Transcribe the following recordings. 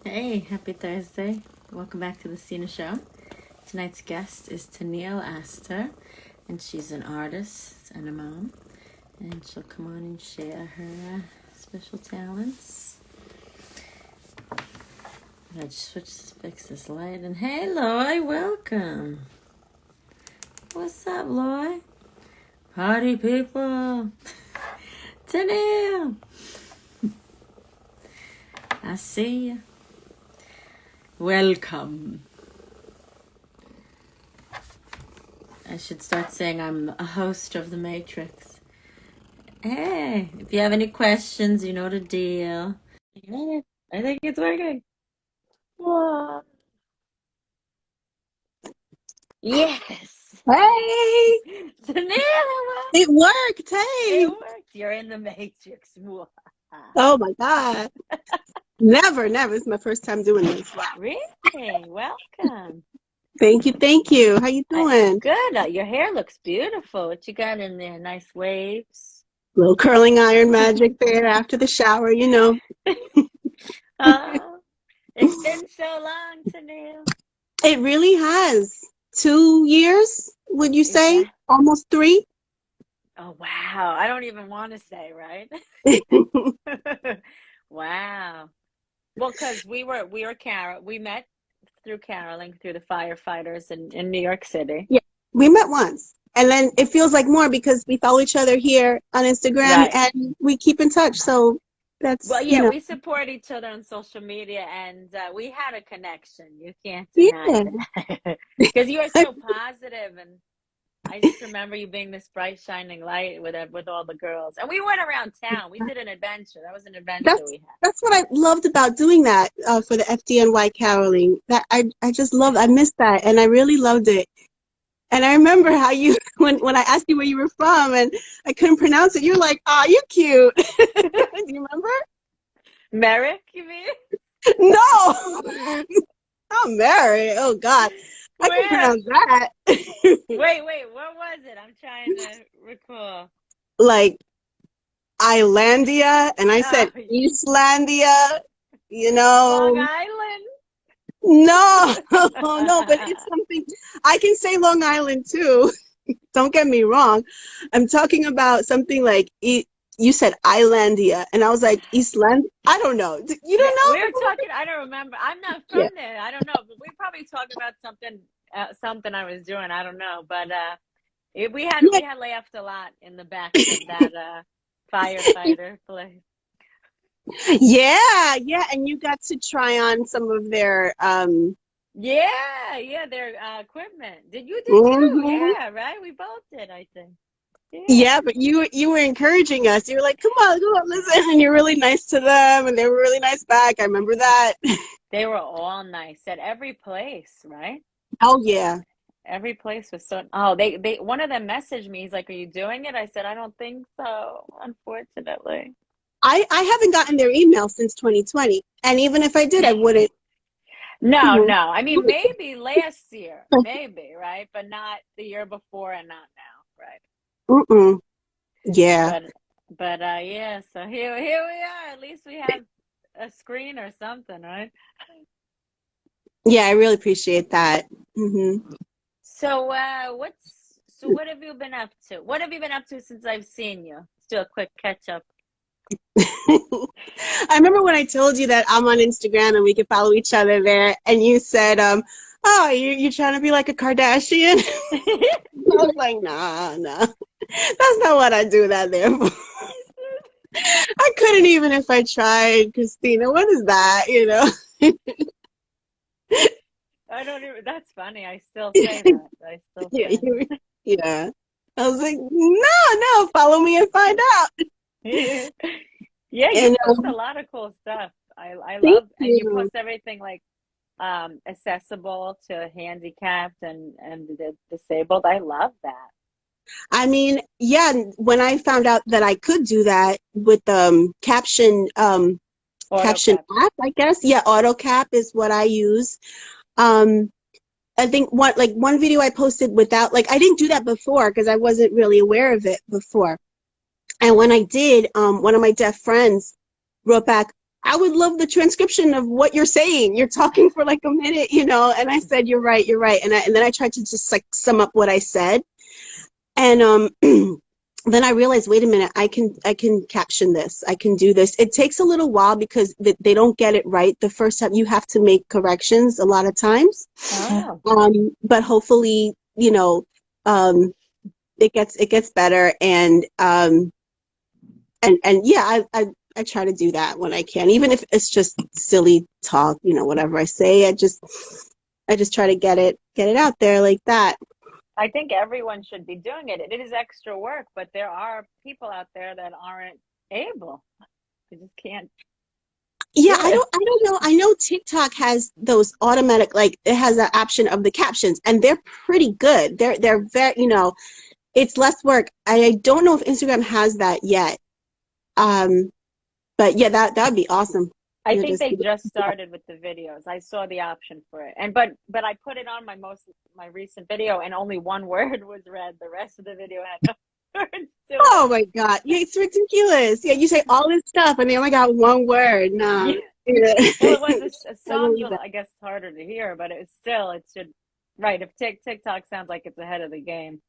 Hey, happy Thursday. Welcome back to the Stina Show. Tonight's guest is Tennille Astor, and she's an artist and a mom. And she'll come on and share her special talents. I just fix this light. And hey, Loy, welcome. What's up, Loy? Party people. Tennille. I see you. Welcome. I should start saying I'm a host of The Matrix. Hey, if you have any questions, you know the deal. Yeah, I think it's working. Whoa. Yes. Hey, Tennille, it worked. Hey. it worked. You're in the Matrix. Oh my God. Never. It's my first time doing this. Wow. Really? Welcome. Thank you. Thank you. How you doing? Good. Your hair looks beautiful. What you got in there? Nice waves. Little curling iron magic there after the shower, you know. Oh, it's been so long, Tennille. It really has. 2 years, would you Is say? that? Almost 3? Oh, wow. I don't even want to say, right? Wow. Well, because we met through caroling through the firefighters in New York City. Yeah, we met once. And then it feels like more because we follow each other here on Instagram Right. and we keep in touch. So that's, Well, yeah, we support each other on social media, and we had a connection. You can't deny yeah. it. Because you are so positive, and I just remember you being this bright, shining light with all the girls. And we went around town. We did an adventure. That was an adventure That's we had. that's what I loved about doing that for the FDNY caroling. That I just loved. I missed that, and I really loved it. And I remember how you when I asked you where you were from, and I couldn't pronounce it. You're like, "Oh, you're cute." Do you remember? Merrick, you mean? No, I'm married. Oh God, I can Where? pronounce that. Wait, what was it? I'm trying to recall. Like Islandia, and I Oh, said Eastlandia. You Long know. Island. No, no, but it's something I can say Long Island too. Don't get me wrong. I'm talking about something like you said Islandia, and I was like Eastland. I don't know. You Yeah, don't we were know? talking. I don't remember. I'm not Yeah. from there. I don't know. But we probably talked about something I was doing. I don't know. But we had Yeah. we had laughed a lot in the back of that firefighter place. Yeah, yeah, and you got to try on some of their Yeah, their equipment. Did too? mhm. Yeah, right. We both did. I think. Yeah. Yeah, but you were encouraging us. You were like, come on, listen, and you're really nice to them, and they were really nice back. I remember that. They were all nice at every place, right? Oh yeah. Every place was so. Oh, they one of them messaged me. He's like, "Are you doing it?" I said, "I don't think so, unfortunately." I haven't gotten their email since 2020, and even if I did, I wouldn't. No, Mhm. no. I mean, maybe last year, maybe, right? But not the year before and not now, right? Mm-mm. Yeah, But yeah. So here we are. At least we have a screen or something, right? yeah, I really appreciate that. So what have you been up to? What have you been up to since I've seen you? Let's do a quick catch up. I remember when I told you that I'm on Instagram and we could follow each other there, and you said, "Oh, you trying to be like a Kardashian?" I was like, nah, that's not what I do that there for. I couldn't even if I tried, Christina. What is that? You know? I don't even. That's funny. I still say that. I still Yeah, say yeah. I was like, no, follow me and find out. that. Yeah, you And post a lot of cool stuff. I thank love, and you you. post everything like accessible to handicapped and the disabled. I love that. I mean, yeah, when I found out that I could do that with Auto caption caption. app, I guess. Yeah, AutoCap is what I use. Um, I think one video I posted without I didn't do that before because I wasn't really aware of it before. And when I did, one of my deaf friends wrote back, I would love the transcription of what you're saying. You're talking for like a minute, you know, and I said, you're right, you're right. And then I tried to just like sum up what I said. And then I realized, wait a minute, I can caption this. I can do this. It takes a little while because they don't get it right the first time. You have to make corrections a lot of times. Oh. But hopefully, you know, it gets better. And yeah, I try to do that when I can, even if it's just silly talk, you know, whatever I say, I just try to get it out there like that. I think everyone should be doing it. It is extra work, but there are people out there that aren't able. They just can't. Yeah, I don't know. I know TikTok has those automatic, like it has an option of the captions, and they're pretty good. They're very, you know, it's less work. I don't know if Instagram has that yet. But yeah, that would be awesome. I think they just started with the videos. I saw the option for it, and but I put it on my recent video, and only one word was read. The rest of the video had no words to it. Oh my God, yeah, it's ridiculous. Yeah, you say all this stuff, and they only got one word. Nah. Yeah. Well, it was a song. I guess it's harder to hear, but it should. Right, if TikTok sounds like it's ahead of the game.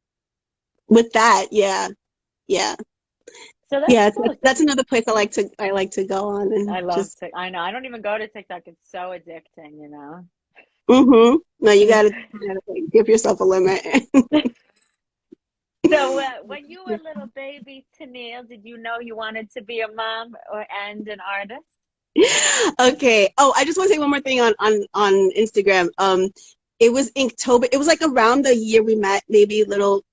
With that, yeah. So that's cool. That's another place I like to go on. And I love TikTok. I know. I don't even go to TikTok. It's so addicting, you know. Mm-hmm. No, you gotta give yourself a limit. So when you were a little baby, Tenille, did you know you wanted to be a mom and an artist? Okay. Oh, I just want to say one more thing on Instagram. It was Inktober. It was like around the year we met, maybe a little.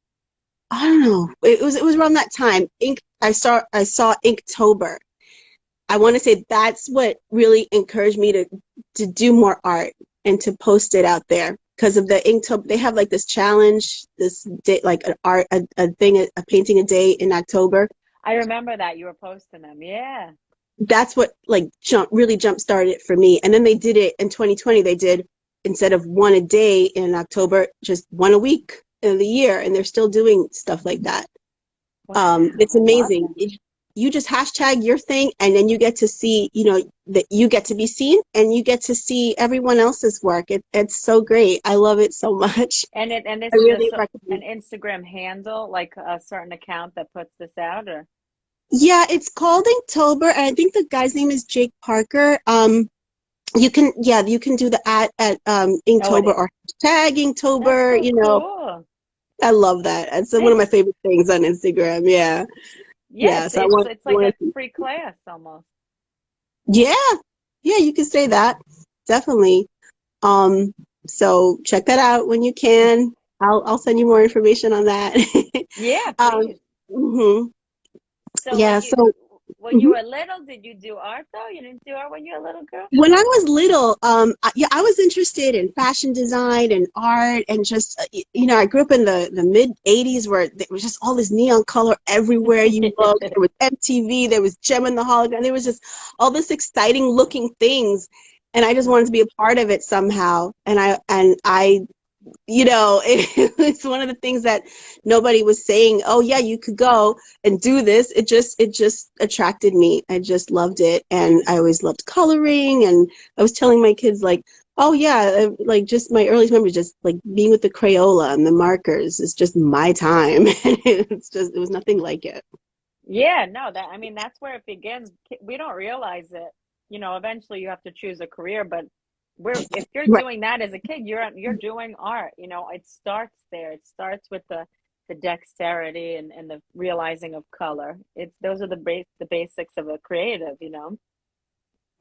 I don't know. It was around that time. I saw Inktober. I want to say that's what really encouraged me to do more art and to post it out there because of the Inktober. They have like this challenge, this day, like a painting a day in October. I remember that you were posting them. Yeah. That's what like really jump started it for me. And then they did it in 2020. They did, instead of one a day in October, just one a week in the year, and they're still doing stuff like that. Wow, it's amazing. You just hashtag your thing, and then you get to see, you know, that you get to be seen, and you get to see everyone else's work. It's so great. I love it so much. And this is really an Instagram handle, like a certain account that puts this out, or? Yeah, it's called Inktober, and I think the guy's name is Jake Parker. You can do the at Inktober or hashtag Inktober. So you know, cool. I love that. It's one of my favorite things on Instagram. Yeah. Yeah, so it's like a free class almost. Yeah, you can say that. Definitely. So check that out when you can. I'll send you more information on that. Yeah, please. Mm-hmm. So when you were little, did you do art though? You didn't do art when you were a little girl? When I was little, I was interested in fashion design and art, and just, you know, I grew up in the mid 80s where there was just all this neon color everywhere you looked. There was MTV, there was Gem and the Hologram, there was just all this exciting looking things, and I just wanted to be a part of it somehow. And I you know, it's one of the things that nobody was saying, oh yeah, you could go and do this. It just attracted me. I just loved it. And I always loved coloring. And I was telling my kids, like, oh yeah, like just my earliest memories, just like being with the Crayola and the markers is just my time. It was nothing like it. Yeah, no, that's where it begins. We don't realize it. You know, eventually you have to choose a career, but if you're doing that as a kid, you're doing art. You know, it starts there. It starts with the dexterity and the realizing of color. Those are the basics of a creative, you know.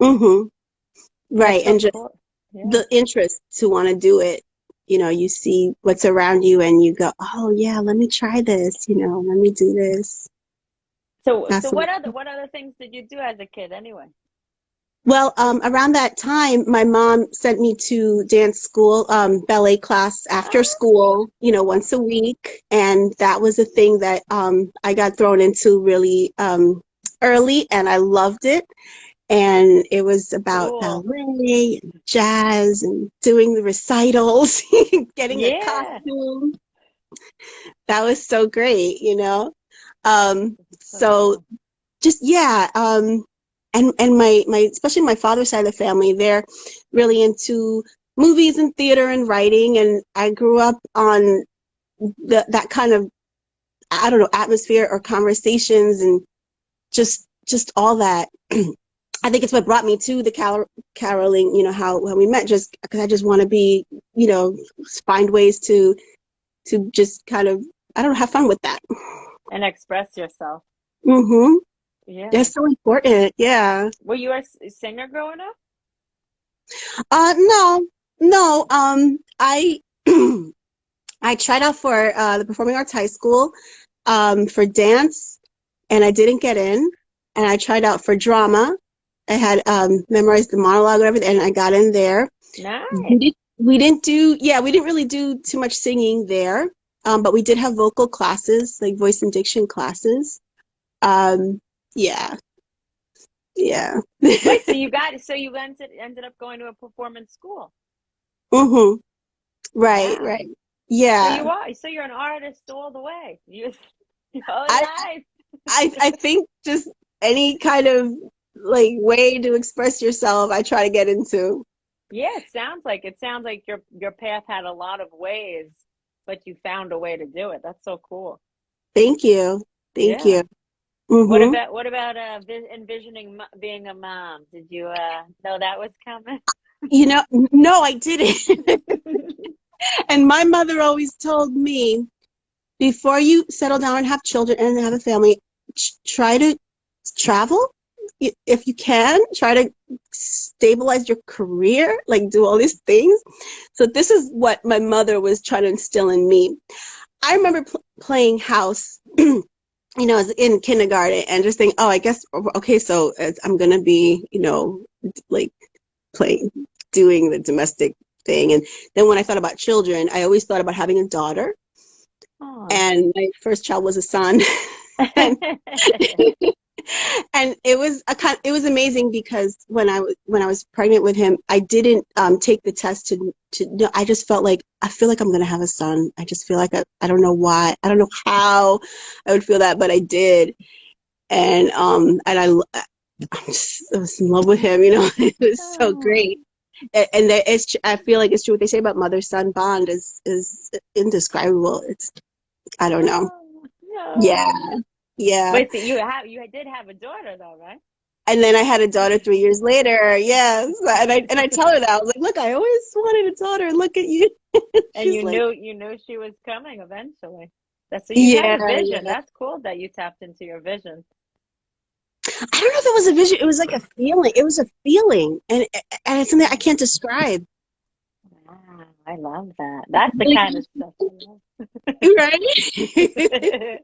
Mm-hmm. Right. And just cool. The interest to want to do it. You know, you see what's around you and you go, oh yeah, let me try this, you know, let me do this. So what other things did you do as a kid anyway? Well, around that time, my mom sent me to dance school, ballet class after school, you know, once a week. And that was a thing that I got thrown into really early, and I loved it. And it was about ballet and jazz and doing the recitals, getting a costume. That was so great, you know. So just, and my especially my father's side of the family, they're really into movies and theater and writing, and I grew up on that kind of, I don't know, atmosphere or conversations and just all that. I think it's what brought me to the caroling, you know, how when we met, just because I just want to be, you know, find ways to just kind of, I don't know, have fun with that. And express yourself. Mm-hmm. Yeah. That's so important. Yeah. Were you a singer growing up? No, no. I I tried out for the Performing Arts High School for dance, and I didn't get in. And I tried out for drama. I had memorized the monologue and everything, and I got in there. Nice. We didn't do, yeah, we didn't really do too much singing there, but we did have vocal classes, like voice and diction classes. Yeah, yeah. Wait, so you ended up going to a performance school. Mm-hmm. Right, Wow. right. Yeah. So you're an artist all the way. Your whole I, life. I think just any kind of like way to express yourself, I try to get into. Yeah, it sounds like your path had a lot of ways, but you found a way to do it. That's so cool. Thank you. Thank Yeah. you. Mm-hmm. What about envisioning being a mom? Did you know that was coming? You know, no, I didn't. And my mother always told me, before you settle down and have children and have a family, try to travel. If you can, try to stabilize your career, like do all these things. So this is what my mother was trying to instill in me. I remember playing house, you know, as in kindergarten, and just think, oh, I guess, okay, so I'm going to be, you know, like doing the domestic thing. And then when I thought about children, I always thought about having a daughter. Aww. And my first child was a son. and, and it was amazing because when I was pregnant with him, I didn't take the test to I just felt like, I feel like I'm going to have a son. I just feel like I don't know why. I don't know how I would feel that, but I did. And I was in love with him, you know. It was so great. And I feel like it's true what they say about mother-son bond is indescribable. It's, I don't know. No. Yeah. Yeah. Wait, so you did have a daughter though, right? And then I had a daughter 3 years later. Yes. And I tell her that. I was like, look, I always wanted a daughter. And look at you. And you knew she was coming eventually. So you had a vision. Yeah. That's cool that you tapped into your vision. I don't know if it was a vision. It was like a feeling. It was a feeling. And it's something I can't describe. Wow, I love that. That's the kind of stuff I love. Right?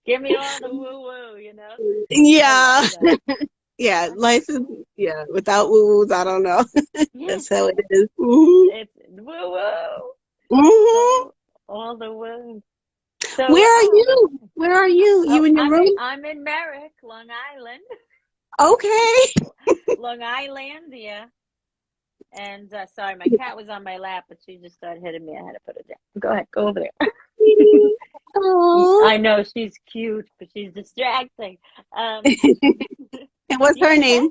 Give me all the woo-woo, you know? Yeah. Yeah, life is, yeah, without woo-woos, I don't know. That's how it is. Mm-hmm. It's woo-woo. Mm-hmm. So, all the woo. So, where are you? Where are you? You in your room? I'm in Merrick, Long Island. Okay. Long Islandia. And sorry, my cat was on my lap, but she just started hitting me. I had to put her down. Go ahead, go over there. I know she's cute, but she's distracting. And what's her name?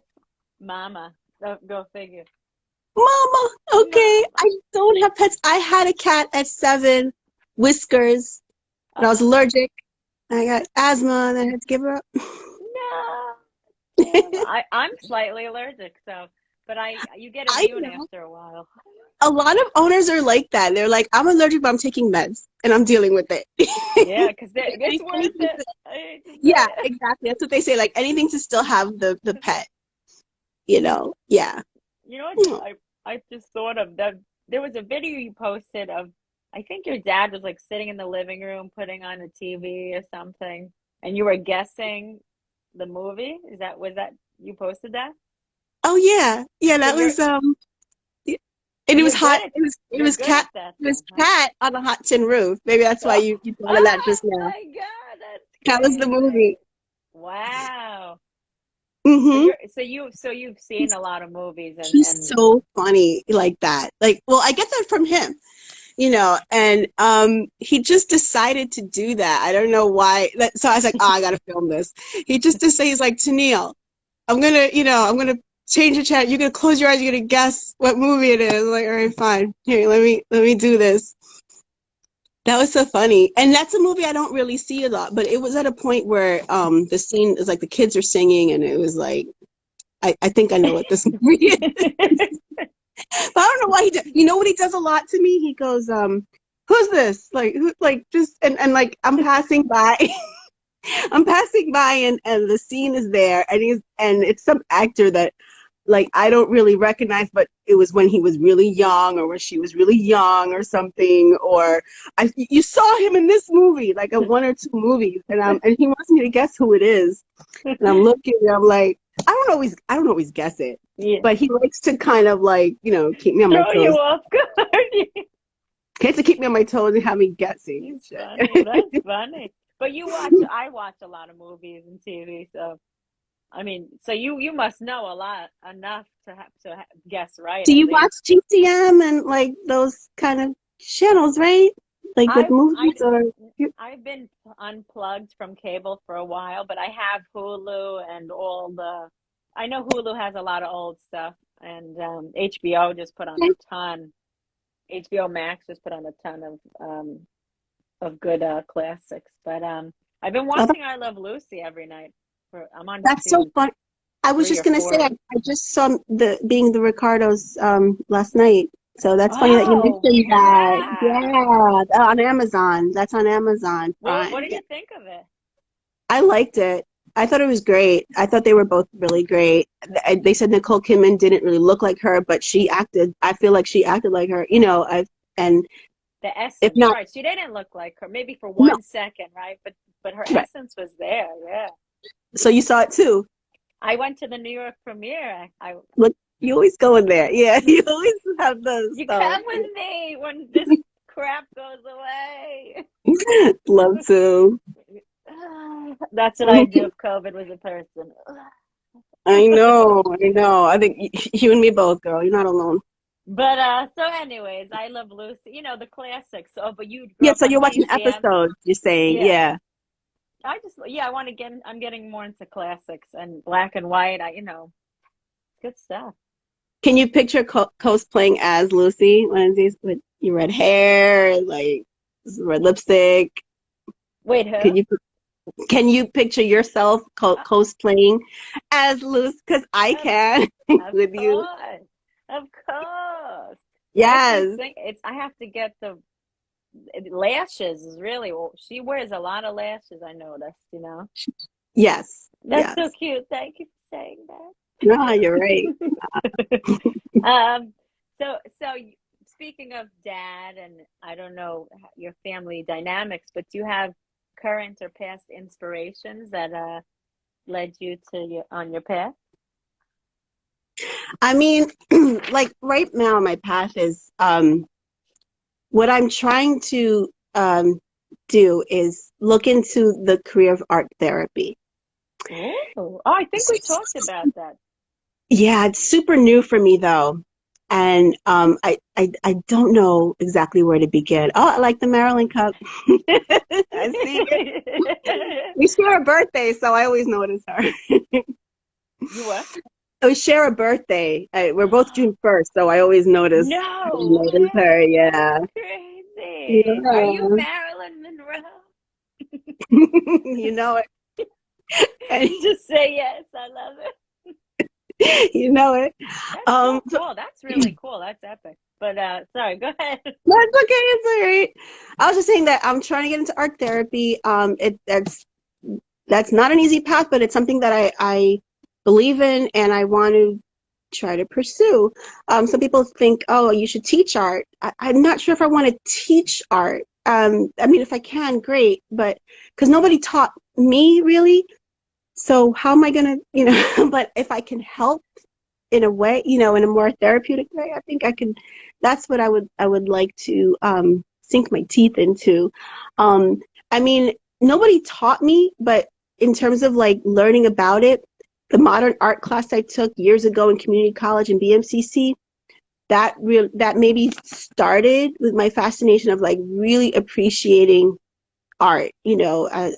Mama. Go figure. Mama. Okay. Mama. I don't have pets. I had a cat at 7, Whiskers, and I was allergic. I got asthma, and I had to give her up. No. I'm slightly allergic, so. But you get immune after a while. A lot of owners are like that. They're like, I'm allergic, but I'm taking meds and I'm dealing with it. Yeah, because it's worth it. Yeah, exactly. That's what they say. Like anything to still have the pet. You know? Yeah. You know what I just thought of? There was a video you posted of, I think your dad was like sitting in the living room putting on a TV or something, and you were guessing the movie. Was that you posted that? Oh yeah, yeah. That was and it was hot. It was cat. It was cat on the hot tin roof. Maybe that's why you thought of that just now. Oh my God, that was the movie. Wow. Mm-hmm. So you've seen a lot of movies. And he's so funny like that. Like, well, I get that from him, you know, and he just decided to do that. I don't know why. So I was like, oh, I got to film this. He just to say, he's like, Tenille, I'm gonna change the chat. You're gonna close your eyes. You're gonna guess what movie it is. Like, all right, fine. Here, let me do this. That was so funny. And that's a movie I don't really see a lot, but it was at a point where the scene is like the kids are singing and it was like I think I know what this movie is. But I don't know why he does. You know what he does a lot to me? He goes, who's this? Like who like just and like I'm passing by I'm passing by and the scene is there and it's some actor that like I don't really recognize, but it was when he was really young or when she was really young or something, or you saw him in this movie, like a one or two movies, and he wants me to guess who it is, and I'm looking, and I'm like, I don't always guess it, Yeah. but he likes to kind of like keep me on my Throw toes. you off guard. He has to keep me on my toes and have me guessing. It's funny. That's funny. But I watch a lot of movies and TV, so I mean, so you must know enough to guess right Do at you watch least. GCM and like those kind of channels, right? Like with I've movies or I've been unplugged from cable for a while, but I have Hulu and all the. I know Hulu has a lot of old stuff, and HBO just put on a ton. HBO Max just put on a ton of good classics. But I've been watching I Love Lucy every night. I'm on that's so season fun. I was 3 just or gonna say 4. I just saw the Ricardos last night. So that's funny that you Oh, mentioned that. wow. Yeah, on Amazon. That's on Amazon What Prime. did Yeah. you think of it? I liked it. I thought it was great. I thought they were both really great. They said Nicole Kidman didn't really look like her, but she acted. I feel like she acted like her. And The if essence, not, right? She didn't look like her, maybe for no, 1 second, right? But her right. essence was there. Yeah. So you saw it too. I went to the New York premiere. I Look, you always go in there. Yeah, you always have those. You So come with me when this crap goes away. love to. That's what I do if COVID was a person. I know, I know. I think you and me both, girl. You're not alone. But so anyways, I Love Lucy. You know the classics. So, but you grew Yeah, up so on you're watching GCM. episodes, you're saying. Yeah. Yeah. I want to get. I'm getting more into classics and black and white. Good stuff. Can you picture cosplaying as Lucy one of these with your red hair, like red lipstick? Wait, Can who? you picture yourself Uh, cosplaying as Lucy? Because I Of, can of with you. course, of course. I keep Yes. saying I have to get the lashes. Is really she wears a lot of lashes. I noticed. Yes. That's so Yes. cute. Thank you for saying No, you're right. that. So speaking of dad, and I don't know your family dynamics, but do you have current or past inspirations that led you on your path? I mean, like right now, my path is what I'm trying to do is look into the career of art therapy. Oh, I think we talked about that. Yeah, it's super new for me though. And I don't know exactly where to begin. Oh, I like the Maryland Cup. I see it. We share a birthday, so I always notice her. You what? We share a birthday. We're both June 1st, so I always No notice her. way. Yeah. That's crazy. Are you Yeah. Marilyn Monroe? You know it. And Just say yes. I love it. you know it. That's so So, cool. That's really cool. That's epic. But sorry, go ahead. no, it's okay. It's all right. I was just saying that I'm trying to get into art therapy. That's not an easy path, but it's something that I believe in and I want to try to pursue. Some people think, oh, you should teach art. I'm not sure if I want to teach art. I mean, if I can, great, but because nobody taught me really. So how am I gonna, but if I can help in a way, in a more therapeutic way, I think I can. That's what I would like to sink my teeth into. I mean, nobody taught me, but in terms of like learning about it, the modern art class I took years ago in community college and BMCC, that maybe started with my fascination of like really appreciating art,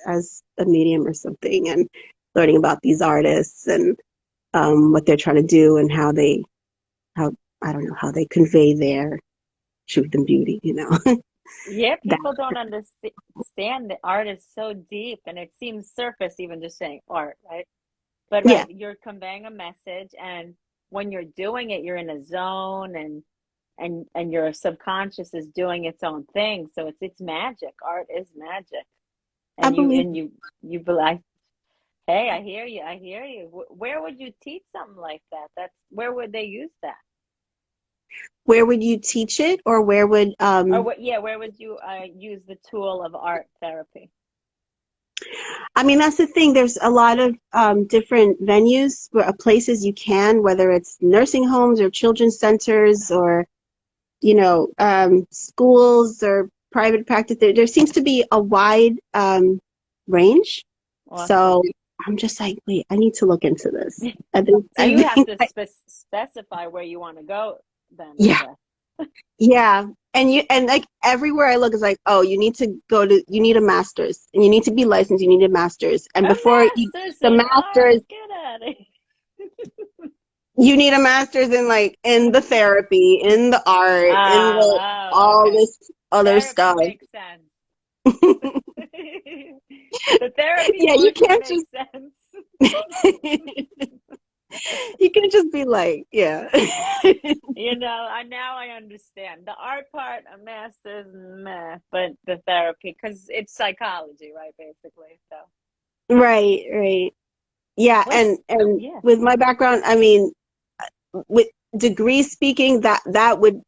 as a medium or something, and learning about these artists. And what they're trying to do and how I don't know how they convey their truth and beauty. Yeah, That people don't understand that art is so deep and it seems surface even just saying art, right? But yeah, right, you're conveying a message, and when you're doing it, you're in a zone, and your subconscious is doing its own thing. So it's magic. Art is magic. I And you believe. and you like, hey, I hear you. I hear you. Where would you teach something like that? That's where would they use that? Where would you teach it, or where would Or what, yeah, where would you use the tool of art therapy? I mean, that's the thing. There's a lot of different venues, places you can, whether it's nursing homes or children's centers or, schools or private practice. There seems to be a wide range. Awesome. So I'm just like, wait, I need to look into this. I think, So I you have think, to specify where you want to go then, I yeah, guess. yeah. And like everywhere I look is like, oh, you need a master's and you need to be licensed, you need a master's. And A before master's the in art, master's, get at it. you need a master's in in the therapy, in the art, in Oh, the oh, all okay. this other Therapy stuff. makes sense. The therapy Yeah, you portion can't makes just sense. you can't just be like, yeah. Now I understand. The art part, a master's, meh, but the therapy, because it's psychology, right, basically. So, Right, right. Yeah, what's, and yeah. with my background, I mean, with degree speaking, that would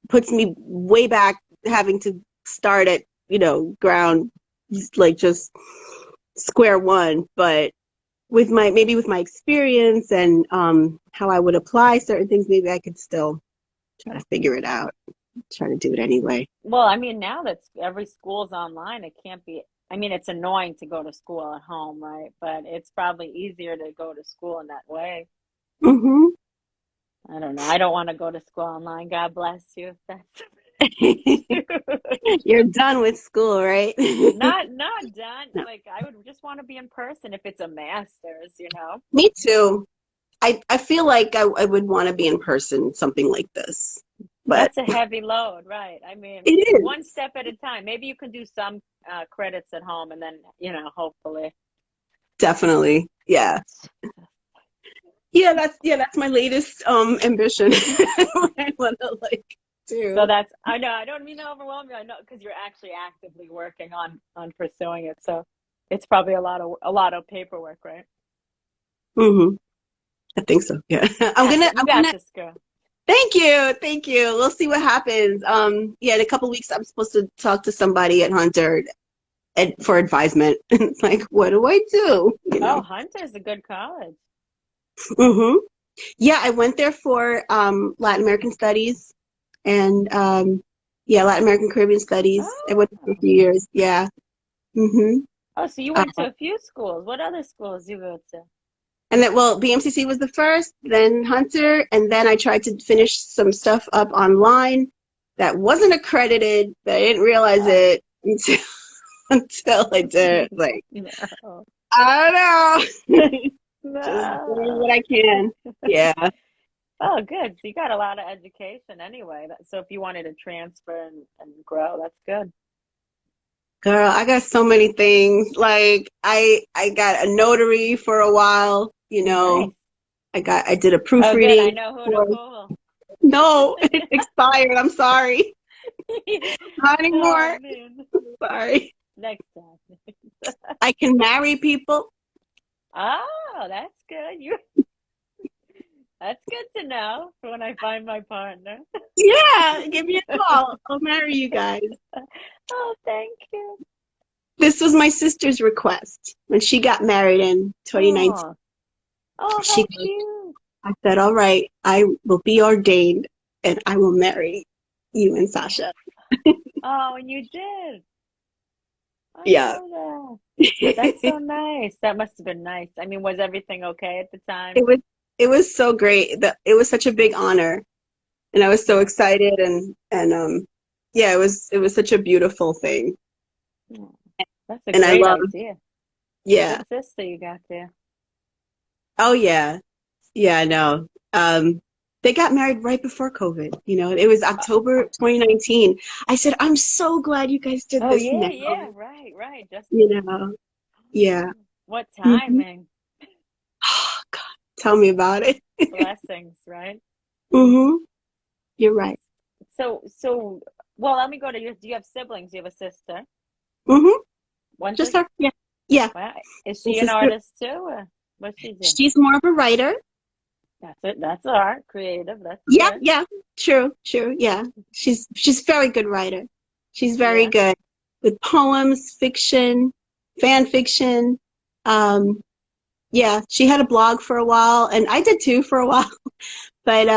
puts me way back having to start at, ground, like just square one. But with my experience and how I would apply certain things, maybe I could still try to figure it out, try to do it anyway. Well, I mean, now that every school's online, it can't be, I mean, it's annoying to go to school at home, right? But it's probably easier to go to school in that way. Hmm. I don't know. I don't want to go to school online. God bless you. That's You're done with school, right? not done. No. Like I would just want to be in person if it's a master's, you know. Me too. I feel like I would want to be in person, something like this. But That's a heavy load, right? I mean, it one is. step at a time. Maybe you can do some credits at home, and then hopefully. Definitely. Yeah. Yeah, that's my latest ambition. What I want to So do. that's I know I don't mean to overwhelm you. I know because you're actually actively working on pursuing it. So it's probably a lot of paperwork, right? Hmm. I think so. Yeah. You got this, girl. Thank you. Thank you. We'll see what happens. Yeah, in a couple weeks I'm supposed to talk to somebody at Hunter for advisement. It's like, what do I do? Oh, Hunter's a good college. Hmm. Yeah, I went there for Latin American studies and yeah, Latin American Caribbean studies. I went there for a Oh, few years. Yeah. Hmm. oh, so you went to a few schools. What other schools you go to? And then, well, BMCC was the first, then Hunter, and then I tried to finish some stuff up online that wasn't accredited, but I didn't realize Oh, it until until I did it. Like, no, I don't know. Just doing no. what I can. Yeah. Oh, good. So you got a lot of education anyway. So if you wanted to transfer and grow, that's good. Girl, I got so many things. Like I got a notary for a while, Nice. I did a Oh, good. I proofreading know who to for call. no, it expired. I'm sorry. Not Oh anymore. man. Sorry. Next time. I can marry people. Oh, that's good. That's good to know for when I find my partner. Yeah, give me a call. I'll marry you guys. Oh, thank you. This was my sister's request when she got married in 2019. Oh, oh, She how goes, cute. I said, all right, I will be ordained and I will marry you and Sasha. Oh, and you did. I Yeah. love that. That's It so nice. That must have been nice. I mean, was everything okay at the time? was it was so great. It was such a big honor and I was so Yeah. excited and yeah, it was such a beautiful thing. Yeah. That's a And I great love, idea. yeah. Good sister you got there. Oh yeah. Yeah, no. They got married right before COVID. You know, it was October 2019. I said, I'm so glad you guys did Oh this yeah, now. yeah, right. Just You know, yeah. what Hmm. timing. Oh, God, tell me about it. Blessings, right? Hmm. You're right. So, well, let me go to you. Do you have siblings? You have a sister? Hmm. One Just sister? her. Yeah. Yeah. Wow. Is My she an sister. artist too? Or what's she do? She's more of a writer. That's it. That's art, creative. That's Yeah, good. yeah. True, true. Yeah. She's very good writer. She's very Yeah. good with poems, fiction, fan fiction. Um, yeah, she had a blog for a while, and I did too for a while. But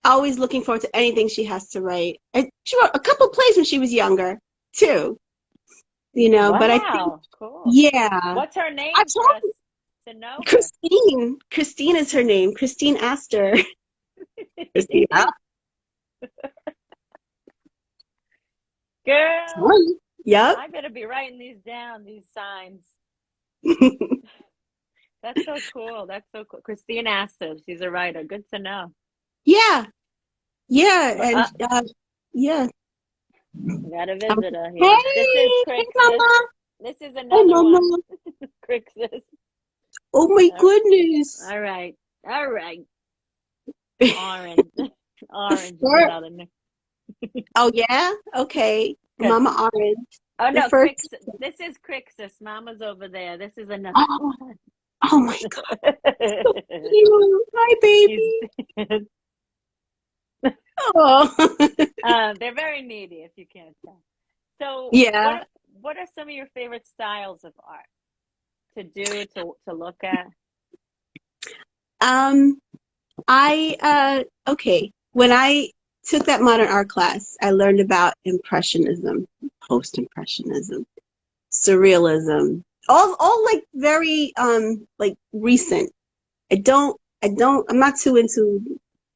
always looking forward to anything she has to write. And she wrote a couple plays when she was younger too, you know. But I think, Wow. Cool. yeah, What's her I name for told us to know her? Christine. Christine is her name. Christine Astor. Christina. Girl, Yep. I better be writing these down, these signs. That's so cool. That's so cool. Christina Astor, she's a writer. Good to know. Yeah, yeah, Well, and yeah. I got a Um, visitor Hey, here. This is hey, Crixus. Mama. This is Hey, another Mama. one. Crixus. Oh my All goodness. all right. All right. Orange. Orange is Sure. another name. Oh yeah. Okay, Because, Mama Orange. oh The no, first. This is Crixus. Mama's over there. This is another Oh, one. oh my God. So cute. Hi, He's, baby. Oh. they're very needy, if you can't tell. So, Yeah. what are some of your favorite styles of art to do, to look at? Um. Okay. When I took that modern art class, I learned about impressionism, post-impressionism, surrealism, all like very like recent. I'm not too into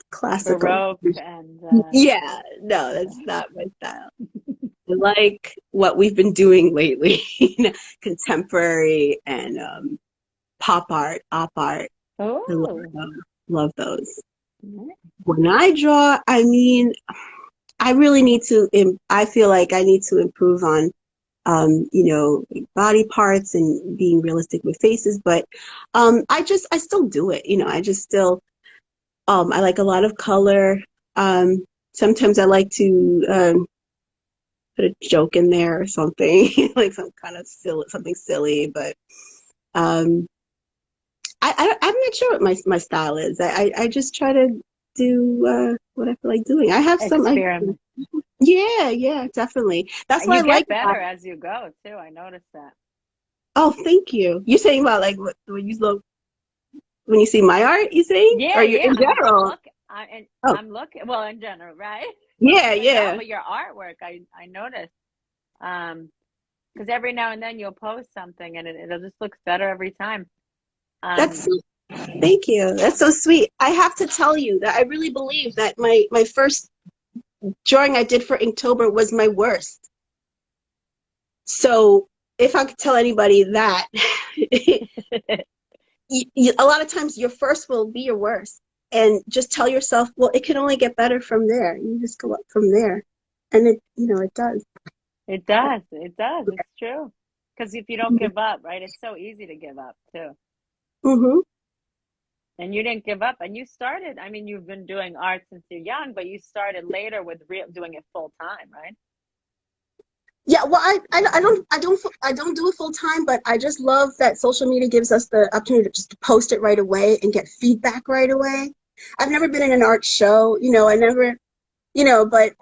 classical. Baroque and Yeah, no, that's not my style. I like what we've been doing lately, you know, contemporary and pop art, op art. I oh, love those. When I draw, I mean, I really need to, I feel like I need to improve on you know, body parts and being realistic with faces. But I still do it. You know, I just still, I like a lot of color. Sometimes I like to put a joke in there or something, like some kind of silly, something silly. But um, I'm not sure what my style is. I just try to do what I feel like doing. I have some, experiment. yeah, yeah, definitely. That's what I You like get about better it. as you go too. I noticed that. Oh, thank you. You're saying about like what, when you look when you see my art, you saying, or Yeah, you're yeah. in I'm general? looking. And Oh, I'm looking. Well, in general, right? yeah, But no, yeah. but your artwork, I noticed. Because every now and then you'll post something, and it'll just looks better every time. That's Um, Thank you. That's so sweet. I have to tell you that I really believe that my first drawing I did for Inktober was my worst. So if I could tell anybody that, a lot of times your first will be your worst, and just tell yourself, well, it can only get better from there. You just go up from there, and it, you know, it does. it does. It does. It's true. Because if you don't give up, right, it's so easy to give up too. Mm-hmm. And you didn't give up, and you started. I mean, you've been doing art since you're young, but you started later with doing it full time, right? Yeah, well, I don't do it full time, but I just love that social media gives us the opportunity to just post it right away and get feedback right away. I've never been in an art show, you know, I never, you know, but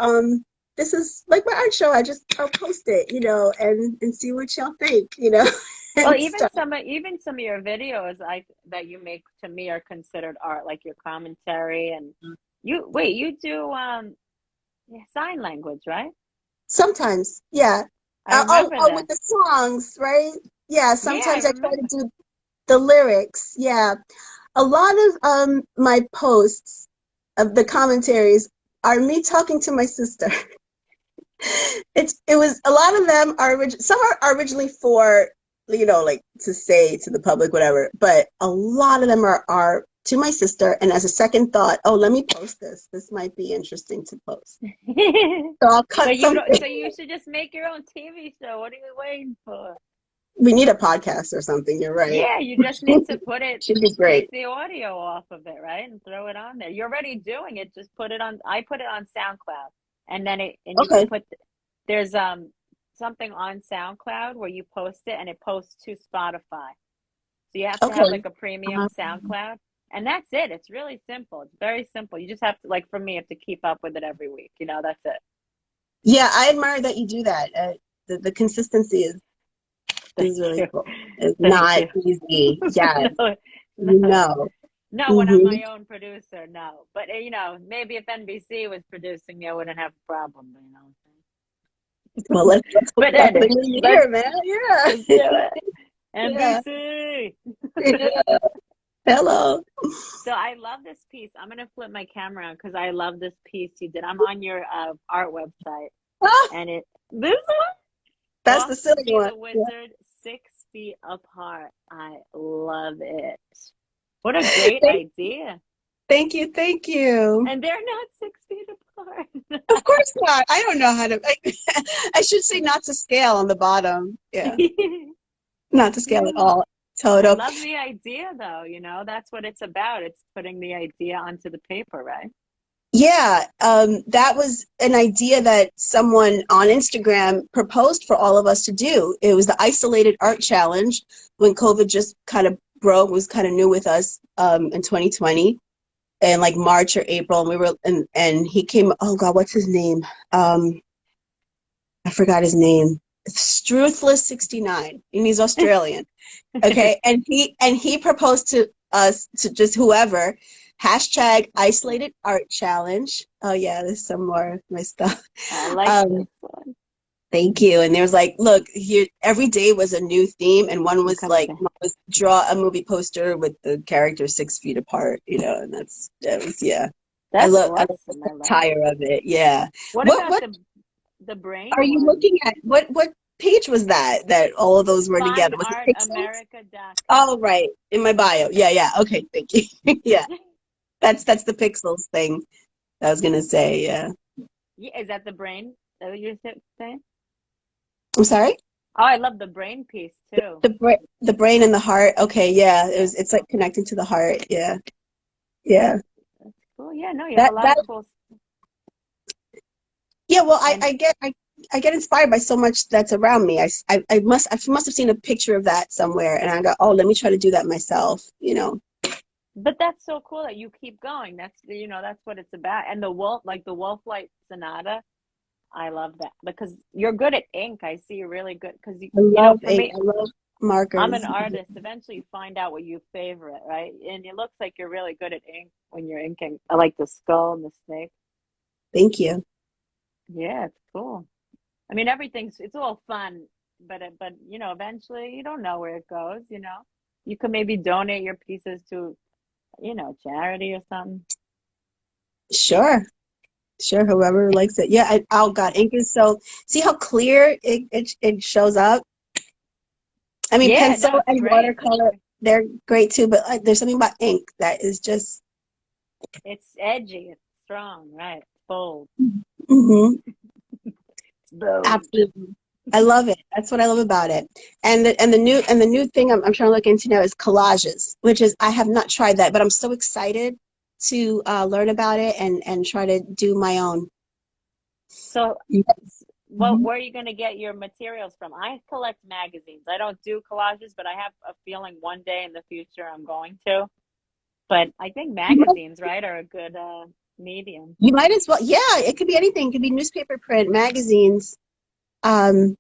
this is like my art show. I'll post it, you know, and see what y'all think, you know, Well, and stuff. even some of your videos that you make to me are considered art, like your commentary and you do yeah, sign language, right? Sometimes, yeah. I remember With this. the songs, right? Yeah, Yeah, I sometimes I try to remember. do the lyrics. Yeah. A lot of my posts of the commentaries are me talking to my sister. It was a lot of them are some are originally for you know, like to say to the public, whatever. But a lot of them are to my sister. And as a second thought, oh, let me post this. This might be interesting to post. So I'll cut something. So you should just make your own TV show. What are you waiting for? We need a podcast or something. You're right. Yeah, you just need to put it, Should be take great. the audio off of it, right? And throw it on there. You're already doing it. Just put it on, I put it on SoundCloud. And then you can Okay. put, there's something on SoundCloud where you post it and it posts to Spotify. So you have to have Okay. like a premium SoundCloud. And that's it. It's really simple. It's very simple. You just have to, like for me, you have to keep up with it every week. You know, that's it. Yeah, I admire that you do that. The consistency is Thank really you. cool. It's Thank not easy. Yeah, No, you no. know. No, when I'm hmm my own producer, no. But you know, maybe if NBC was producing me, I wouldn't have a problem, you know Well, what I'm saying? let's hope But that's the anyway, new let's year, man. Yeah. do it. Yeah. NBC. Yeah. Hello. So I love this piece. I'm gonna flip my camera on because I love this piece you did. I'm on your art website, Ah, and this one, that's Off the to silly See one. the Yeah. Wizard 6 feet apart. I love it. What a great Thank, idea. thank you. Thank you. And they're not 6 feet apart. Of course not. I don't know how to. I should say not to scale on the bottom. Yeah, not to scale at Yeah. all. I Total. love the idea though, you know, that's what it's about. It's putting the idea onto the paper, right? Yeah, that was an idea that someone on Instagram proposed for all of us to do. It was the Isolated Art Challenge when COVID just kind of broke, was kind of new with us in 2020, in like March or April, and we were and he came. Oh God, what's his name? I forgot his name. Struthless69, and he's Australian. Okay, and he proposed to us, to just whoever, hashtag isolated art challenge. Oh yeah, there's some more of my stuff. I like Um, this one. thank you. And there was like, look, here every day was a new theme, and one was Come like, back. one was draw a movie poster with the characters 6 feet apart, you know, and that was yeah. That's I love the awesome. I love it. satire of it. Yeah. What What about what the are brain you one? looking at? What page was that all of those were together? Was it Pixels? FineArtAmerica.com. Oh, right. In my bio. Yeah, yeah. Okay, thank you. Yeah. That's the Pixels thing I was gonna say, yeah. Yeah, is that the brain? Is that what you're saying? I'm sorry? Oh, I love the brain piece too. The brain and the heart. Okay, yeah. Yeah, It's like connecting to the heart. Yeah. Yeah. that's cool. Yeah, no, you have a That lot that of cool. yeah, well, And I get inspired by so much that's around me. I must have seen a picture of that somewhere, and I go, oh, let me try to do that myself, you know. but that's so cool that you keep going. That's you know, that's what it's about. And the wolf, like the Wolf Light Sonata, I love that because you're good at ink. I see you're really good because I you know, love for ink. me, I love I'm an markers. artist. Eventually, you find out what you favorite, right? And it looks like you're really good at ink when you're inking. I like the skull and the snake. Thank you. Yeah, it's cool. I mean, it's all fun, but you know, eventually you don't know where it goes, you know. You could maybe donate your pieces to, you know, charity or something. Sure. Sure, whoever likes it. Yeah, oh God, ink is so, see how clear it shows up? I mean, Yeah, no, pencil it's and great. watercolor, they're great too, but there's something about ink that is just, It's edgy, it's strong, right? It's bold. hmm It's bold. absolutely. I love it. That's what I love about it. And the new thing I'm trying to look into now is collages, which is, I have not tried that, but I'm so excited to learn about it and try to do my own. So, Yeah. well, where are you going to get your materials from? I collect magazines. I don't do collages, but I have a feeling one day in the future I'm going to. But I think magazines, right, are a good medium. You might as well. Yeah, it could be anything. It could be newspaper, print, magazines. Um,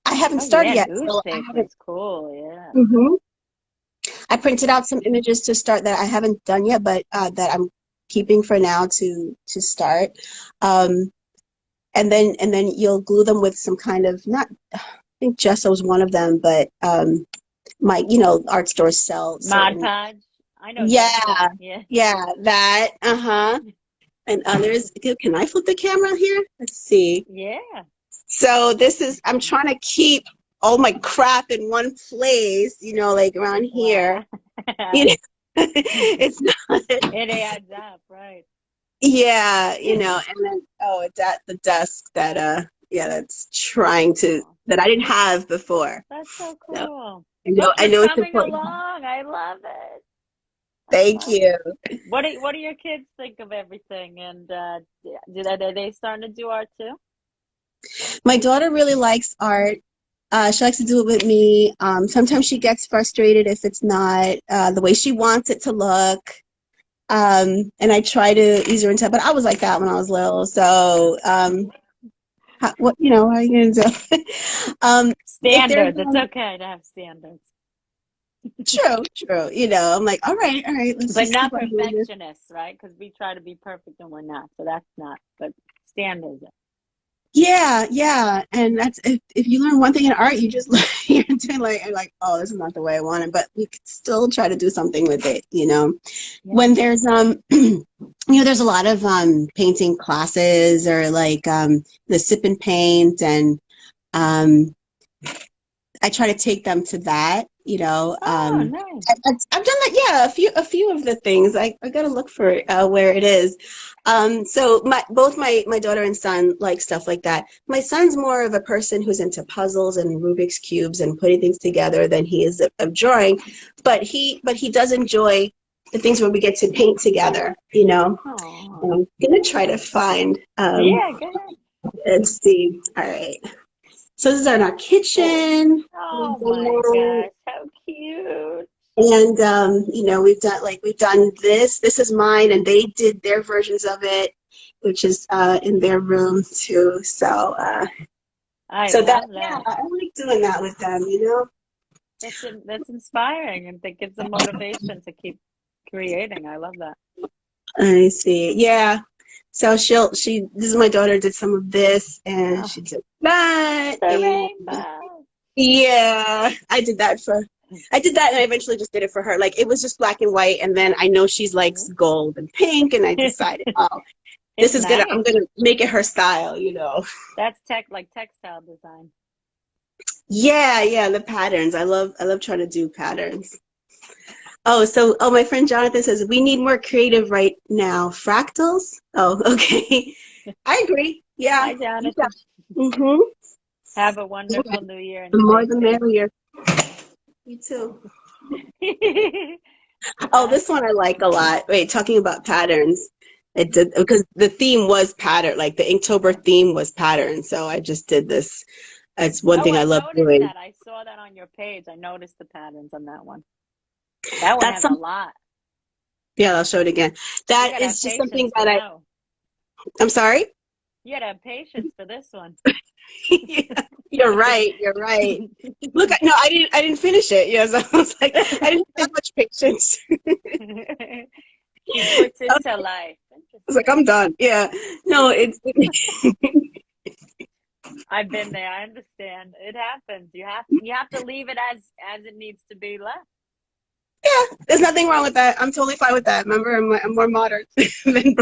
I haven't Oh started yeah, yet, so I haven't. newspapers, cool, yeah. hmm I printed out some images to start that I haven't done yet, but that I'm keeping for now to start. Um, and then you'll glue them with some kind of, not, I think gesso's one of them, but my, you know, art stores sell Mod certain. Podge, I know Yeah, gesso, yeah. yeah, that. Uh-huh. And others. Can I flip the camera here? Let's see. Yeah. So this is, I'm trying to keep all my crap in one place, like around here. Wow. You know, it's not. It adds up, right? Yeah, and then it's at the desk that that's trying to Oh, that I didn't have before. that's so So cool. I know Look, I you're know it's coming important. along. I love it. I Thank love it. you. What do your kids think of everything? And are they starting to do art too? My daughter really likes art. She likes to do it with me. Sometimes she gets frustrated if it's not the way she wants it to look. And I try to ease her into it, but I was like that when I was little. So, how are you gonna do? If there's Standards. It's okay to have standards, true. I'm like, all right, let's but just keep not on doing this. perfectionists, right? Because we try to be perfect and we're not. So that's not. But standards. Yeah, and that's if you learn one thing in art, you just you're doing like, oh, this is not the way I want it, but we could still try to do something with it. Yeah. When there's there's a lot of painting classes or like the sip and paint, and um I try to take them to that. Oh, nice. I've done that, yeah, a few of the things. I gotta look for where it is. So both my daughter and son like stuff like that. My son's more of a person who's into puzzles and Rubik's cubes and putting things together than he is of drawing, but he does enjoy the things where we get to paint together. Oh, And I'm gonna try to find yeah. Go ahead. let's see. All right. So this is our kitchen. We've Oh done my that. gosh, how cute. And we've done this. This is mine, and they did their versions of it, which is in their room too. So I so that love yeah, that. I like doing that with them. That's inspiring, and that gives them motivation to keep creating. I love that. I see. Yeah. So this is my daughter did some of this, and Oh, she did that, the and rainbow. yeah, I did that, and I eventually just did it for her. Like it was just black and white, and then I know she's likes Mhm. gold and pink, and I decided, oh, It's I'm nice. gonna make it her style. That's like textile design. Yeah, the patterns. I love trying to do patterns. My friend Jonathan says we need more creative right now. Fractals? Oh, okay. I agree. Yeah. Hi, Yeah. Jonathan. Mm-hmm. Have a Yeah. wonderful new year and The more stay the safe. merrier. You too. Oh, Bye. this one I like a lot. Wait, talking about patterns. It did because the theme was pattern, like the Inktober theme was pattern. So I just did this. It's one Oh, thing I I love noticed doing. that. I saw that on your page. I noticed the patterns on that one. That one That's has a some. lot. Yeah, I'll show it again. You That gotta have is just something patience for that that. I'm sorry. You gotta have patience for this one. Yeah, you're right. You're right. Look, no, I didn't finish it. Yes, I was like, I didn't have that much patience. She puts it I to life. was like, Interesting. I'm done. Yeah. No, it's I've been there. I understand. It happens. You have to leave it as it needs to be left. yeah. There's nothing wrong with that. I'm totally fine with that. Remember, I'm more modern than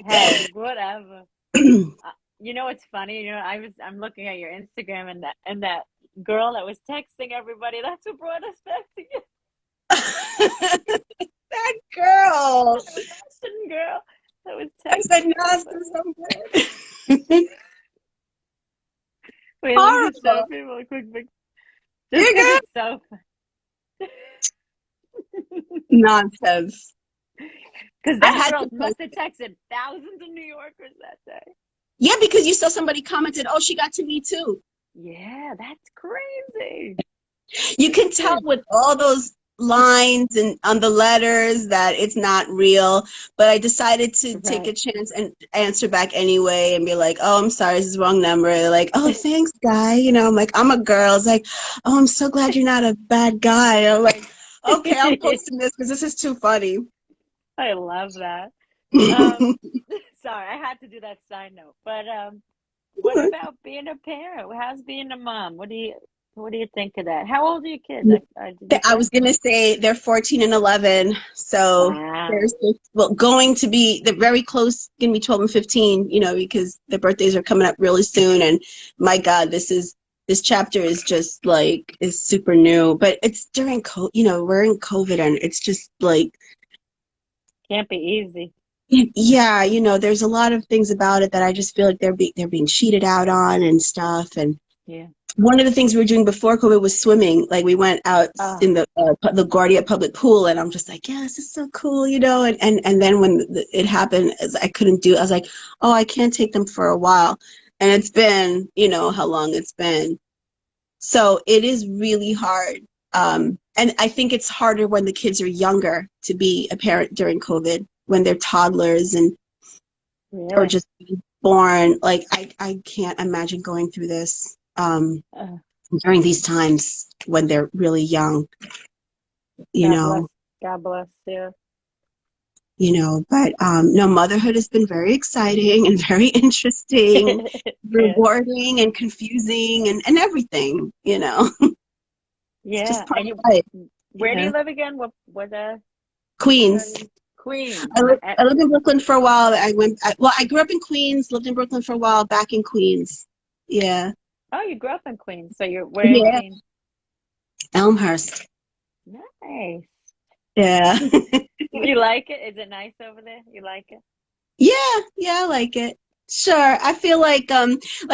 Hey, whatever. Baroque. You know what's funny? I'm looking at your Instagram, and that girl that was texting everybody. That's what brought us back together. That girl. That Russian girl that was I said texting yes everybody. to something. Wait, let me just show Horrible. people a quick picture. Just You because good? it's so Nonsense. because I that had girl to post must have it. texted thousands of New Yorkers that day. Yeah, because you saw somebody commented, oh, she got to me too. Yeah, that's crazy. You can tell with all those lines and on the letters that it's not real, but I decided to take a Right. chance and answer back anyway and be like, oh, I'm sorry, this is the wrong number. They're like, oh, thanks, guy. I'm like, I'm a girl. It's like, oh, I'm so glad you're not a bad guy. I'm like, okay, I'm posting this because this is too funny. I love that. Um, sorry, I had to do that side note. But what about being a parent? How's being a mom? What do you? What do you think of that? How old are your kids? Did you I say? was gonna say they're 14 and 11, so Wow. there's well going to be they're very close, gonna be 12 and 15, because their birthdays are coming up really soon, and my God, this chapter is just like is super new, but it's during we're in COVID, and it's just like Can't be easy. yeah, there's a lot of things about it that I just feel like they're being cheated out on and stuff, and Yeah. one of the things we were doing before COVID was swimming. Like we went out Oh, in the LaGuardia public pool, and I'm just like, yeah, this is so cool, And then when it happened, I couldn't do. I was like, oh, I can't take them for a while, and it's been, how long it's been. So it is really hard, and I think it's harder when the kids are younger to be a parent during COVID when they're toddlers or really? just born. Like I can't imagine going through this. Uh, During these times when they're really young, you God bless. know, God bless you. but no, motherhood has been very exciting and very interesting, Yeah. rewarding and confusing and everything, it's just Yeah. part And of life. where do Yeah. you live again? What part Queens. of Queens? I lived in Brooklyn for a while. I grew up in Queens, lived in Brooklyn for a while, back in Queens. Yeah. Oh, you grew up in Queens. So where in Yeah. Queens? Elmhurst. Nice. Yeah. You like it? Is it nice over there? You like it? Yeah, I like it. Sure. I feel like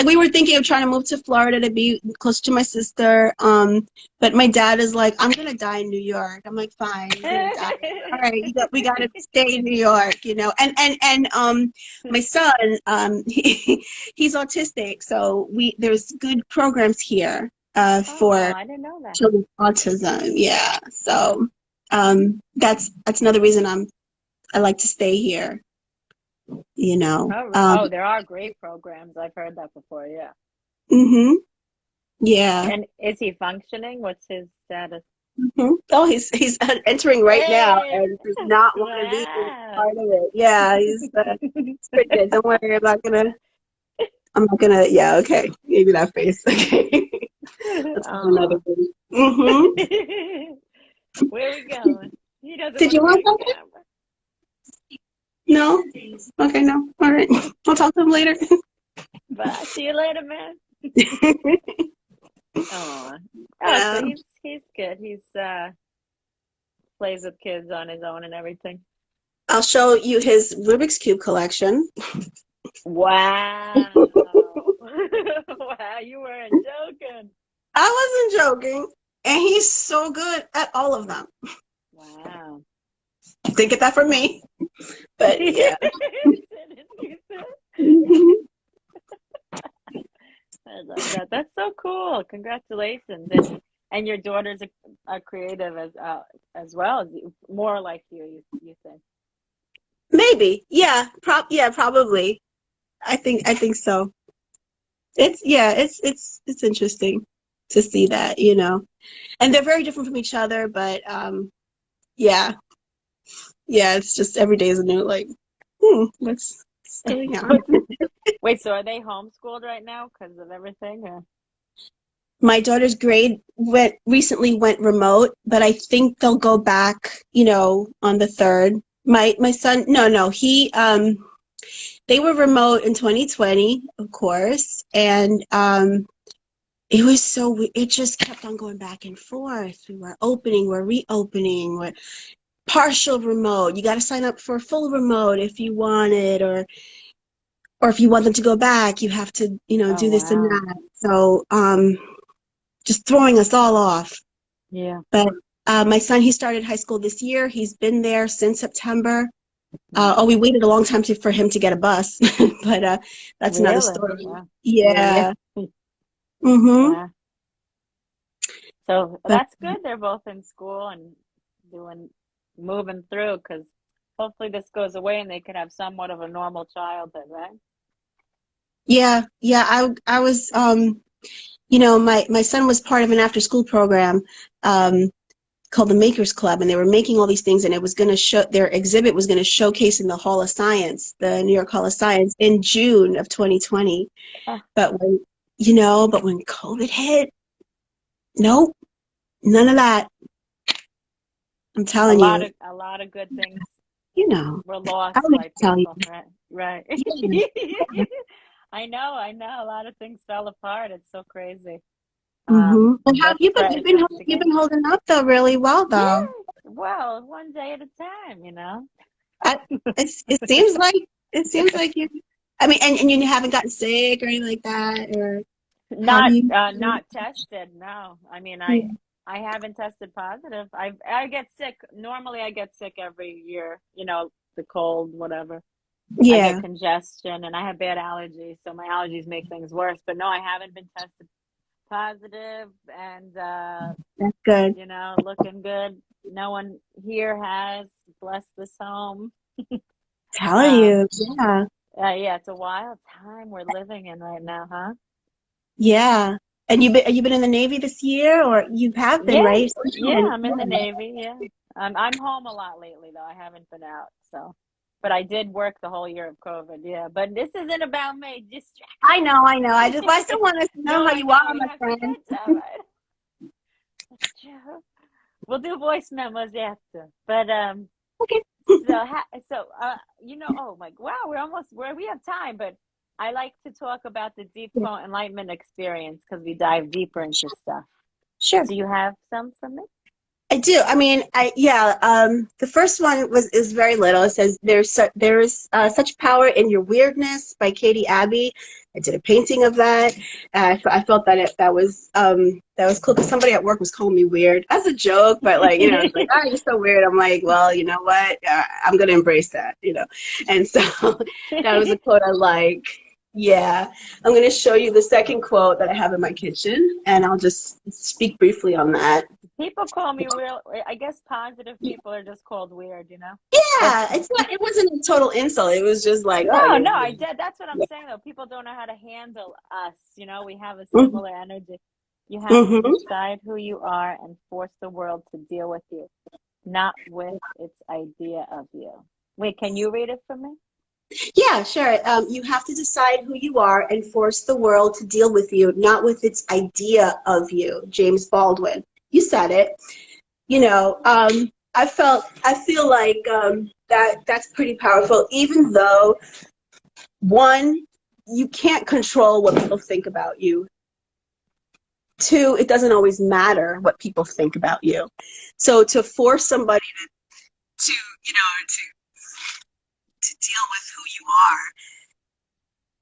we were thinking of trying to move to Florida to be close to my sister. But my dad is like, I'm gonna die in New York. I'm like, fine, you're gonna die. All right, we gotta stay in New York, And my son, he's autistic, so there's good programs here Oh, for I didn't know that. children with autism. Yeah. So that's another reason I like to stay here. Oh, there are great programs. I've heard that before. Yeah. Mm-hmm. Yeah. And is he functioning? What's his status? Mm-hmm. Oh, he's entering right now Hey! and does not want to be Wow. part of it. Yeah, he's pretty good. Don't worry, I'm not gonna. Yeah, okay. Maybe that face. Okay. That's for another Oh. day. Mm-hmm. Where are we going? He doesn't Did want you to be want on something? camera. No. Okay, no. All right. We'll talk to him later. Bye. See you later, man. Oh. Oh, so Yeah. he's good. He's plays with kids on his own and everything. I'll show you his Rubik's Cube collection. Wow. Wow, you weren't joking. I wasn't joking. And he's so good at all of them. Wow. Didn't get that from me. But yeah. I love that. That's so cool. Congratulations. And your daughters are creative as well as more like you think. Maybe. Yeah. Probably. I think so. It's interesting to see that, And they're very different from each other, but yeah. Yeah, it's just every day is a new like, what's going on? Wait, so are they homeschooled right now because of everything? Or? My daughter's grade recently went remote, but I think they'll go back, on the 3rd. My son, no, they were remote in 2020, of course, and it just kept on going back and forth. We were opening, we're reopening, we're partial remote. You got to sign up for full remote if you want it, or if you want them to go back, you have to, Oh, do this and wow. that. So, just throwing us all off. Yeah. But my son, he started high school this year. He's been there since September. We waited a long time for him to get a bus, but that's another Really? story. Wow. Yeah. Yeah. Mm-hmm. Wow. So But that's good. They're both in school and moving through because hopefully this goes away and they can have somewhat of a normal childhood, right? yeah. I was, my son was part of an after school program called the Makers Club, and they were making all these things, and it was going to show, their exhibit was going to showcase in the Hall of Science, the New York Hall of Science, in June of 2020. Oh, But when COVID hit, Nope, none of that. I'm telling you. A lot of good things You know, were I lost don't need by to tell you. people, right? Right. Yeah. I know, I know. A lot of things fell apart. It's so crazy. Mm-hmm. And how That's crazy. you've been holding up though really well Yeah. though. Well, one day at a time, you know. I, it seems like you. I mean, and you haven't gotten sick or anything like that, or how do you? Not tested, no. I mean, I haven't tested positive. I get sick. Normally I get sick every year, you know, the cold, whatever. I get Yeah, congestion and I have bad allergies, so my allergies make things worse. But no, I haven't been tested positive and that's good. you know, looking good. No one here has. Bless this home. Telling Um, you, yeah, yeah, it's a wild time we're living in right now, huh? yeah. And you've been in the Navy this year, or you have been, Yeah, right? yeah, I'm in the Navy. Yeah, I'm home a lot lately though. I haven't been out, so. But I did work the whole year of COVID. Yeah, but this isn't about me. I Distraction. know, I know. I still want us to know No, how I you are, know. my Yeah, friend. good job. That's true. We'll do voice memos after. But Okay. you know, oh my, wow, we have time, but I like to talk about the deep Yeah, quote enlightenment experience because we dive deeper into stuff. sure. Do you have some for me? I do. I mean, the first one is very little. It says there is such power in your weirdness by Katie Abbey. I did a painting of that. I felt that was cool because somebody at work was calling me weird as a joke, but like it's like, oh, you're so weird. I'm like, well, you know what? I'm gonna embrace that. And so that was a quote I like. Yeah, I'm gonna show you the second quote that I have in my kitchen, and I'll just speak briefly on that. People call me real. I guess positive people are just called weird, you know? That's Yeah, it wasn't a total insult. It was just like, oh, no, you're no, I weird. did. That's what I'm Yeah. saying though. People don't know how to handle us, you know? We have a Mhm. similar energy. You have to Mhm. decide who you are and force the world to deal with you, not with its idea of you. Wait, can you read it for me? Yeah, sure. You have to decide who you are and force the world to deal with you, not with its idea of you. James Baldwin. You said it. I feel like that's pretty powerful, even though one, you can't control what people think about you. Two, it doesn't always matter what people think about you. So to force somebody to you know to deal with who you are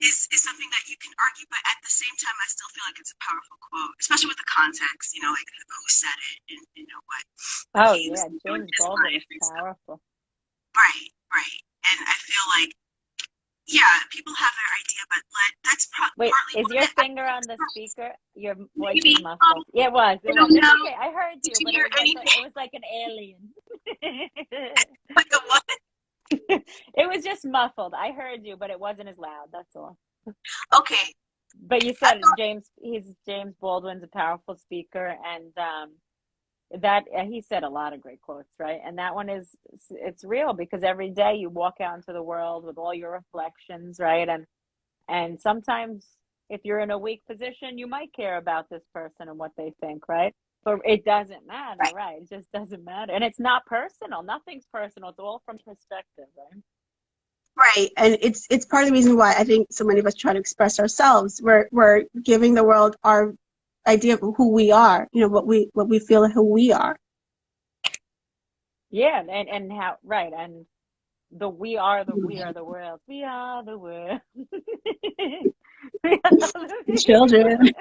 is something that you can argue, but at the same time, I still feel like it's a powerful quote, especially with the context, like who said it and what Oh, he was yeah, doing in James his Baldwin is life and stuff. powerful. Right, right. And I feel like, yeah, people have their idea, but that's Wait, partly is what your I finger think on the express. speaker? Your voice is Maybe, muffled. Yeah, it was. I It was. don't It's know. okay. I heard Did you, you but hear it anything? was like an alien. Like a what? It was just muffled. I heard you, but it wasn't as loud. That's all. Okay. But you I said James Baldwin's a powerful speaker, and that he said a lot of great quotes, right? And that one it's real because every day you walk out into the world with all your reflections, right? And sometimes if you're in a weak position, you might care about this person and what they think, right? But it doesn't matter, thought, right? It just doesn't matter. And it's not personal. Nothing's personal. It's all from perspective, right? right. And it's part of the reason why I think so many of us try to express ourselves. We're giving the world our idea of who we are, what we feel who we are. Yeah, and how right. And we are the world. We are the world. We are Children.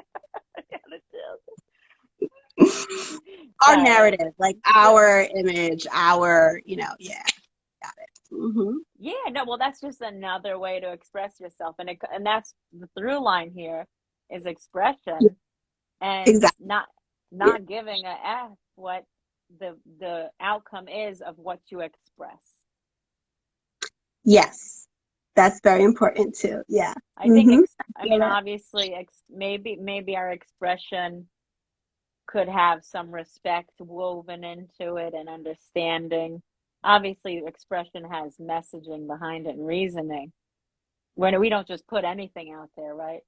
the children. Our Sorry. narrative, like But our image, yeah, got it. yeah, no, well, that's just another way to express yourself, and that's the through line here is Yeah, expression and exactly. Yeah. not giving a f what the outcome is of what you express. Yes, that's very important too. Yeah. I think I Feel mean that. obviously maybe our expression could have some respect woven into it and understanding. Obviously, expression has messaging behind it and reasoning. When we don't just put anything out there, right?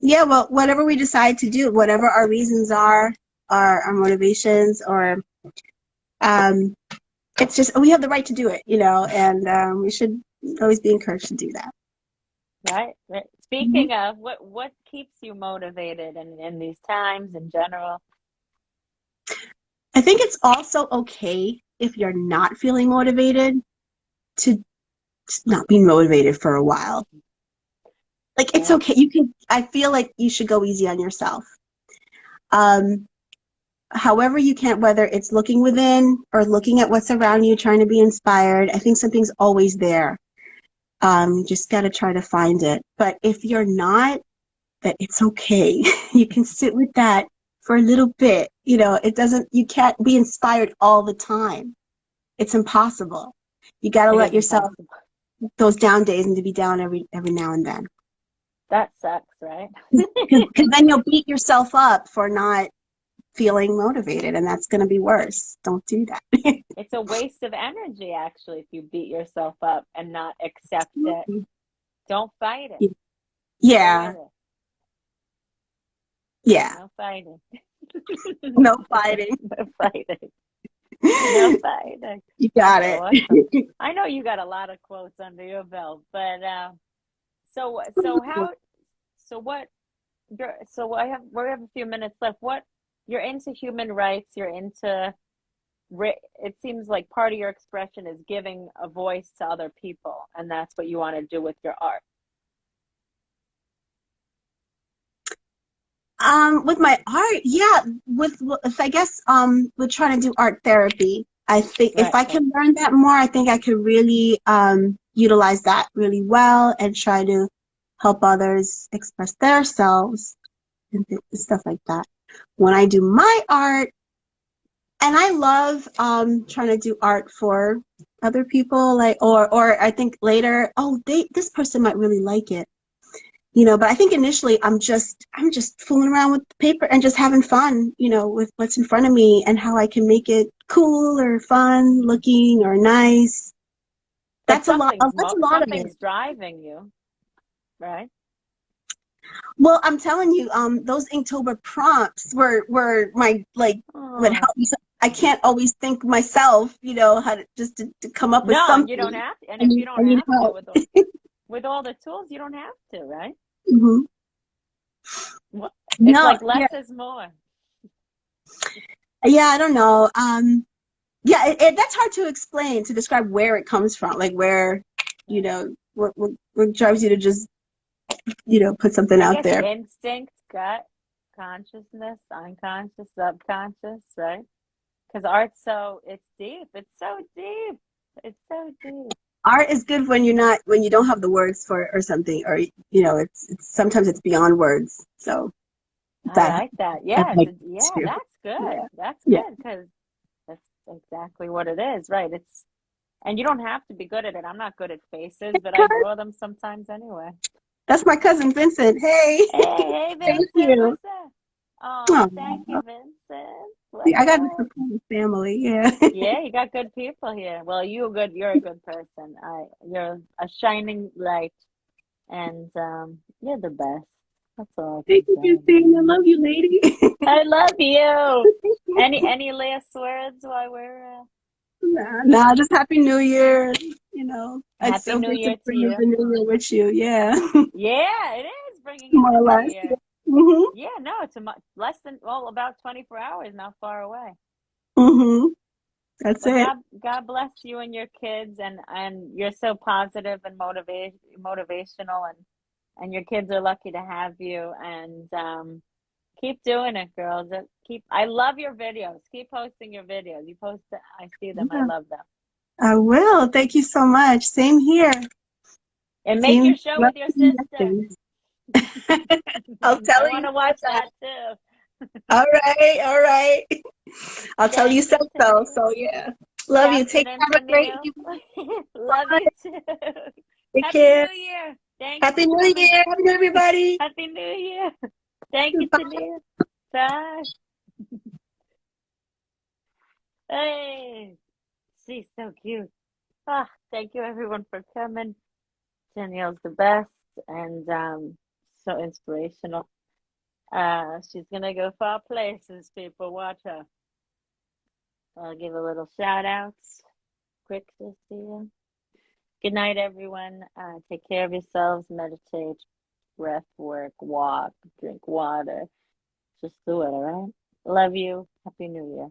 Yeah, well, whatever we decide to do, whatever our reasons are, our motivations, or um, it's just we have the right to do it, and we should always be encouraged to do that. Right, right. Mhm. Speaking of, what keeps you motivated in these times in general? I think it's also okay if you're not feeling motivated to not be motivated for a while. Like it's Yeah. okay. I feel like you should go easy on yourself. Um, However you can, whether it's looking within or looking at what's around you, trying to be inspired, I think something's always there. You just got to try to find it. But if you're not, that it's okay. You can sit with that for a little bit. You can't be inspired all the time. It's impossible. You got to It let is yourself impossible. those down days and to be down every now and then. That sucks, right? Because then you'll beat yourself up for not feeling motivated, and that's going to be worse. Don't do that. It's a waste of energy, actually, if you beat yourself up and not accept it. Don't fight it. Go Yeah, with it. yeah. No fighting. No fighting. No fighting. No fighting. You got That's it. awesome. I know you got a lot of quotes under your belt, but so how so what you're so we have a few minutes left. What you're into human rights, you're into it seems like part of your expression is giving a voice to other people, and that's what you want to do with your art. With my art, yeah, with I guess with trying to do art therapy. I think if Right, I right. can learn that more, I think I could really utilize that really well and try to help others express themselves and stuff like that. When I do my art, and I love trying to do art for other people, like or I think later, oh, this person might really like it. But I think initially I'm just fooling around with the paper and just having fun, with what's in front of me and how I can make it cool or fun looking or nice. But That's a lot of it. something's driving you, right? Well, I'm telling you, those Inktober prompts were my like what Oh. helped me. I can't always think myself, how to come up with No, and you don't something. have to. And I if need you I don't need have to help. with all the tools, you don't have to, right? Hmm. It's No, like yeah, less is more. yeah, I don't know. Yeah, that's hard to explain, to describe where it comes from, like where, Right. what drives you to just, put something I out guess there. instinct, gut, consciousness, unconscious, subconscious, right? Because art's it's deep. It's so deep. It's so deep. Art is good when you don't have the words for it or something, or, it's sometimes it's beyond words. So I that, like that. I Yeah, like it yeah, too. that's good. Yeah. That's Yeah. good because that's exactly what it is, right? And you don't have to be good at it. I'm not good at faces, but I draw them sometimes anyway. That's my cousin Vincent. Hey, Hey, thank Vincent, you. what's up? Oh, thank you, Aw. Vincent. What's I got to up? support the family. Yeah. Yeah, you got good people here. Well, you're a good person. You're a shining light, and you're the best. That's all I Thank can you, say about Christina. I you. love you, lady. I love you. Any last words while we're Nah, just Happy New Year. It's Happy so New good to Year to bring in you? the New Year with you. Yeah, Yeah, it is bringing in more the or new less. year. Mhm. Yeah, no, it's less than, well, about 24 hours, not far away. Mhm. That's But it. God bless you and your kids, and you're so positive and motivational, and your kids are lucky to have you. And keep doing it, girls. I love your videos. Keep posting your videos. You post it, I see them. I Yeah, love them. I will. Thank you so much. Same here. And make your Same. show Love with your you, sister. nothing. I'll I tell want you to so, watch though. that too. All right. All right. I'll tell you Thank so. you, So Tennille. yeah. Love you. Captain Take and Have a great Tennille. evening. Love Bye. you too. Take Happy care. New Year. Thank you Happy for New coming. Year. Happy New Year, everybody. Happy New Year. Thank you, Bye. Tennille. Bye. Hey, she's so cute. Ah, thank you everyone for coming. Danielle's the best, and So inspirational. She's gonna go far places, people. Watch her. I'll give a little shout outs. Quick this year. Good night, everyone. Take care of yourselves. Meditate, breath work, walk, drink water. Just do it, all right? Love you. Happy New Year.